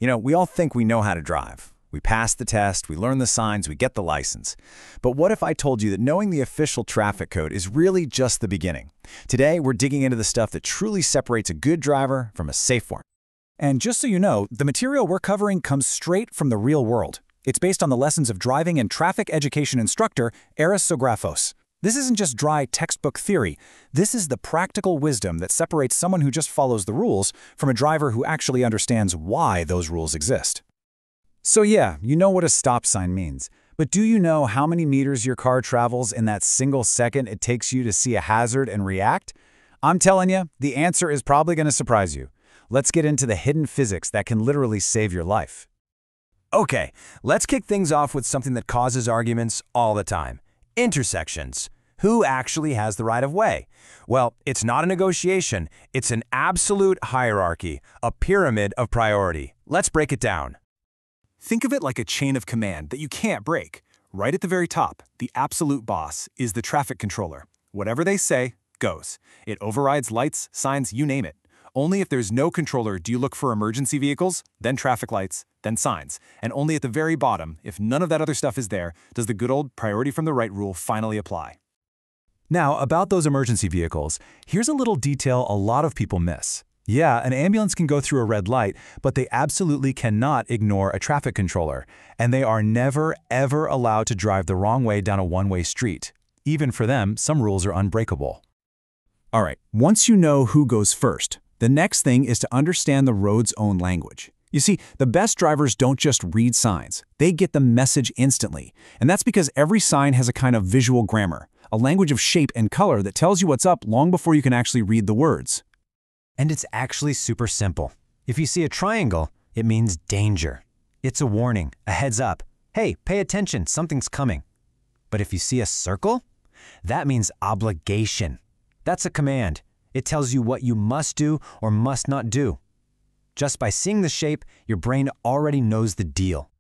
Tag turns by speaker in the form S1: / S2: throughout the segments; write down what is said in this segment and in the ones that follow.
S1: We all think we know how to drive. We pass the test, we learn the signs, we get the license. But what if I told you that knowing the official traffic code is really just the beginning? Today, we're digging into the stuff that truly separates a good driver from a safe one.
S2: And just so you know, the material we're covering comes straight from the real world. It's based on the lessons of driving and traffic education instructor Eris Sografos. This isn't just dry textbook theory. This is the practical wisdom that separates someone who just follows the rules from a driver who actually understands why those rules exist. So yeah, you know what a stop sign means. But do you know how many meters your car travels in that single second it takes you to see a hazard and react? I'm telling you, the answer is probably going to surprise you. Let's get into the hidden physics that can literally save your life.
S3: Okay, let's kick things off with something that causes arguments all the time. Intersections. Who actually has the right of way? Well, it's not a negotiation. It's an absolute hierarchy, a pyramid of priority. Let's break it down.
S2: Think of it like a chain of command that you can't break. Right at the very top, the absolute boss is the traffic controller. Whatever they say, goes. It overrides lights, signs, you name it. Only if there's no controller do you look for emergency vehicles, then traffic lights, then signs. And only at the very bottom, if none of that other stuff is there, does the good old priority from the right rule finally apply. Now, about those emergency vehicles, here's a little detail a lot of people miss. Yeah, an ambulance can go through a red light, but they absolutely cannot ignore a traffic controller. And they are never, ever allowed to drive the wrong way down a one-way street. Even for them, some rules are unbreakable. All right, once you know who goes first, the next thing is to understand the road's own language. You see, the best drivers don't just read signs. They get the message instantly. And that's because every sign has a kind of visual grammar, a language of shape and color that tells you what's up long before you can actually read the words.
S3: And it's actually super simple. If you see a triangle, it means danger. It's a warning, a heads up. Hey, pay attention, something's coming. But if you see a circle, that means obligation. That's a command. It tells you what you must do or must not do. Just by seeing the shape, your brain already knows the deal.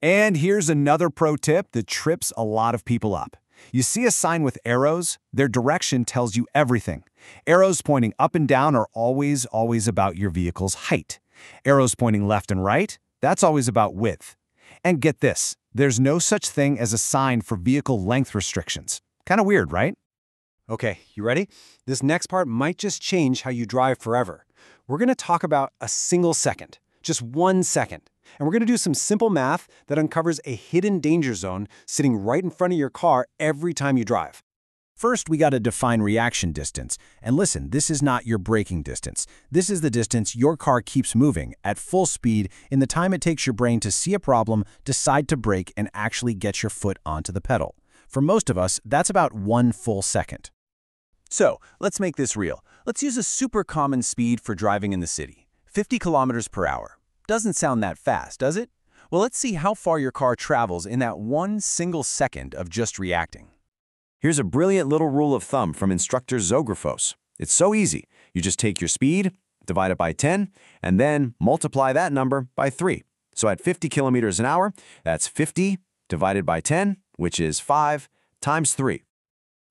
S2: And here's another pro tip that trips a lot of people up. You see a sign with arrows, their direction tells you everything. Arrows pointing up and down are always about your vehicle's height. Arrows pointing left and right, that's always about width. And get this, there's no such thing as a sign for vehicle length restrictions. Kind of weird, right? Okay, you ready? This next part might just change how you drive forever. We're going to talk about a single second, just 1 second. And we're going to do some simple math that uncovers a hidden danger zone sitting right in front of your car every time you drive.
S1: First, we got to define reaction distance. And listen, this is not your braking distance. This is the distance your car keeps moving at full speed in the time it takes your brain to see a problem, decide to brake, and actually get your foot onto the pedal. For most of us, that's about 1 full second. So, let's make this real. Let's use a super common speed for driving in the city, 50 kilometers per hour. Doesn't sound that fast, does it? Well, let's see how far your car travels in that 1 single second of just reacting.
S4: Here's a brilliant little rule of thumb from instructor Zografos. It's so easy. You just take your speed, divide it by 10, and then multiply that number by 3. So at 50 kilometers an hour, that's 50 divided by 10, which is 5 times 3.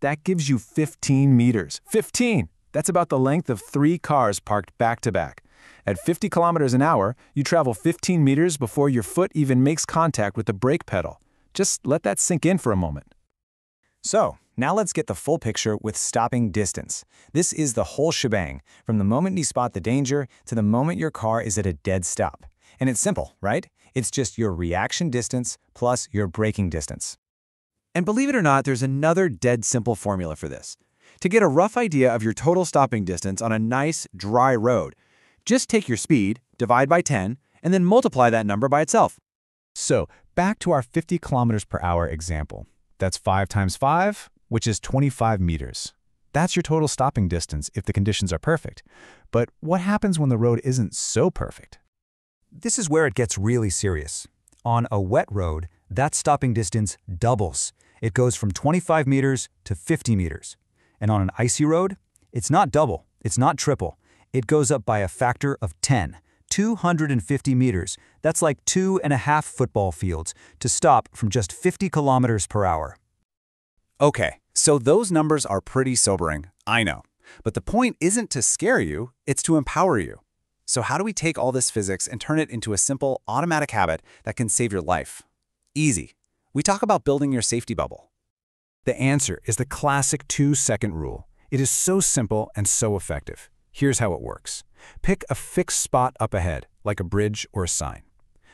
S2: That gives you 15 meters. 15! That's about the length of 3 cars parked back to back. At 50 kilometers an hour, you travel 15 meters before your foot even makes contact with the brake pedal. Just let that sink in for a moment. So, now let's get the full picture with stopping distance. This is the whole shebang, from the moment you spot the danger to the moment your car is at a dead stop. And it's simple, right? It's just your reaction distance plus your braking distance. And believe it or not, there's another dead simple formula for this. To get a rough idea of your total stopping distance on a nice, dry road, just take your speed, divide by 10, and then multiply that number by itself. So, back to our 50 kilometers per hour example. That's 5 times 5, which is 25 meters. That's your total stopping distance if the conditions are perfect. But what happens when the road isn't so perfect? This is where it gets really serious. On a wet road, that stopping distance doubles. It goes from 25 meters to 50 meters. And on an icy road, it's not double, it's not triple. It goes up by a factor of 10, 250 meters. That's like 2.5 football fields to stop from just 50 kilometers per hour. Okay, so those numbers are pretty sobering, I know. But the point isn't to scare you, it's to empower you.
S5: So how do we take all this physics and turn it into a simple, automatic habit that can save your life? Easy. We talk about building your safety bubble.
S2: The answer is the classic 2-second rule. It is so simple and so effective. Here's how it works. Pick a fixed spot up ahead, like a bridge or a sign.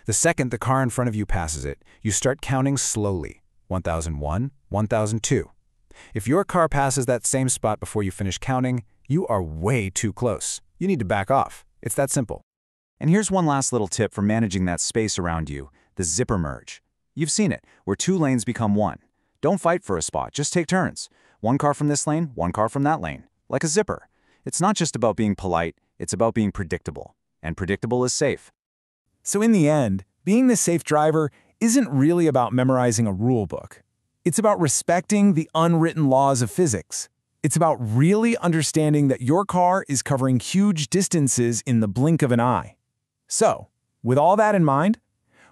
S2: The second the car in front of you passes it, you start counting slowly. 1001, 1002. If your car passes that same spot before you finish counting, you are way too close. You need to back off. It's that simple.
S5: And here's one last little tip for managing that space around you, the zipper merge. You've seen it, where 2 lanes become 1. Don't fight for a spot, just take turns. 1 car from this lane, 1 car from that lane, like a zipper. It's not just about being polite, it's about being predictable. And predictable is safe.
S2: So in the end, being the safe driver isn't really about memorizing a rule book. It's about respecting the unwritten laws of physics. It's about really understanding that your car is covering huge distances in the blink of an eye. So, with all that in mind,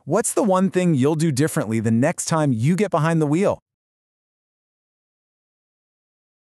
S2: what's the one thing you'll do differently the next time you get behind the wheel?